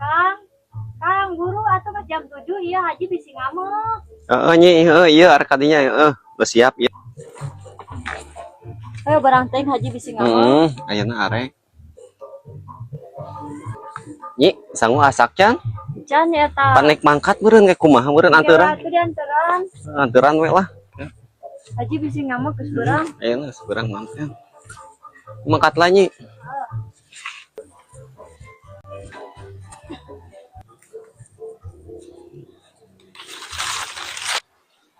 Kang, Kang, guru atau jam 7 iya Haji bisi ngamuk. Nyi, iya arek kadinya geus siap ya. Ayo barang teh Haji bisi ngamuk. Ayeuna arek. Nyi, sangu asak can? Can ya ta. Panek mangkat meureun kayak kumaha meureun anteurang. Atuh dianteran. Anteurang we lah. Haji bisi ngamuk geus beurang. Ayeuna geus beurang mangkat. Mangkat lah nyi.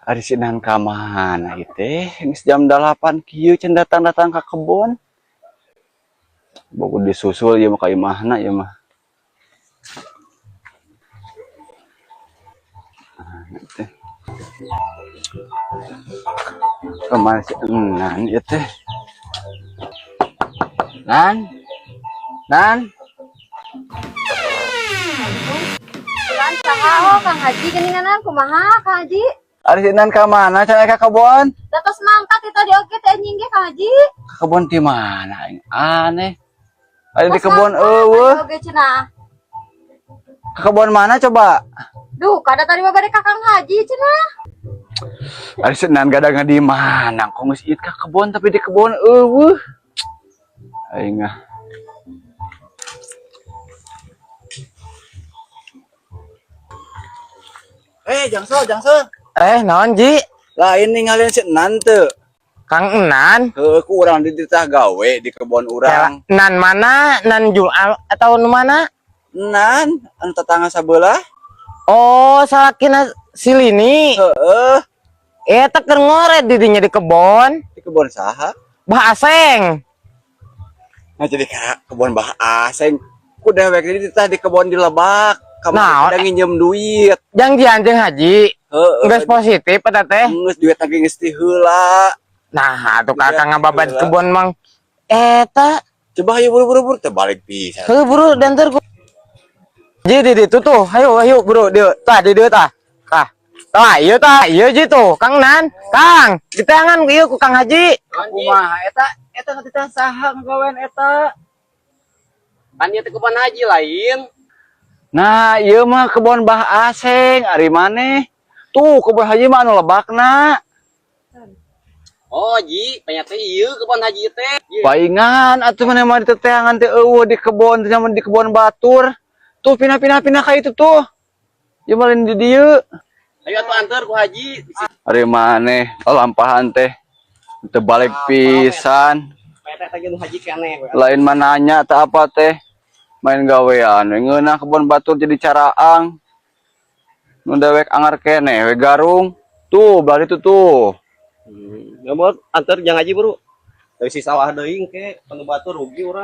Ari sinan ka mana ieu teh? Geus jam 8 kieu can datang-datang ka kebon. Bogo disusul ieu mah ka imahna ieu mah. Teh. Kemana si Nan ieu teh? Nan. Bulan saha Kang Haji geuninganan kumaha Kang Haji? Ari sinan ka mana can ka kebon? Datos mangkat itu di oge teh anjing ge Kang Haji. Ka kebon ti mana aing aneh. Ada di kebon eueuh. Oge cenah. Ka kebon mana coba? Duh, kada tadi babade ka Kang Haji cenah. Ari sinan gadang di mana? Kok geus ieu ka kebon tapi di kebon eueuh. Aing ah. Jangso. Naon Ji? Lain ninggalin si Nan teu. Kang Enan? Heueuh ku urang di titah gawe di kebon urang. Nan mana? Nan Jual atau nu mana? Nan, anu tetangga sabelah. Oh, salakina si Lini. Heeh, Eta keur ngoret di dinya di kebon. di kebon saha? Bah Aseng. Nah jadi ka kebon Bah Aseng. Ku dewek di titah di kebon di Lebak. Kamu Naon? udah nginjem duit. Jang Jianjeng Haji. Heeh. Geus positif eta teh. Geus duit lagi geus ti heula. Nah, atuh Udah, kakak ngababad udah. kebon mang. Eta, Coba ayo buru-buru teh balik pisan. heuh buru danter ku. Ji di ditu tuh. Ayo buru dieu. Tah di dieu tah. Tah. Tah ieu tah, ieu Ji tuh. Kang Nan. Kang, di tangan ieu ku Kang Haji. Kumaha eta titah saha ngagawean eta? Kan ieu teh kebon haji lain. Nah, ieu mah kebon Bah Aseng, ari maneh? Tuh, kebon haji mah anu lebakna. Oh, Ji, ternyata ieu kebon haji teh. Paingan atuh mana mah di teteangan teh eueuh di kebon teh di kebon batur. Tuh pindah ka itu tuh. Ieu mah lain di dieu. Ayo atuh anter ku haji. Ari maneh lampahan teh. Teu balik pisan. Eta teh nu haji keneh we. Lain mah nanya teh apa teh. Main gawean we ngeunah kebon batur jadi caraang. Nu dewek angar keneh we garung. Tuh, bari itu tuh. Ngamot anter jang haji buru. Dari si sawah deui ke panu batur rugi urang.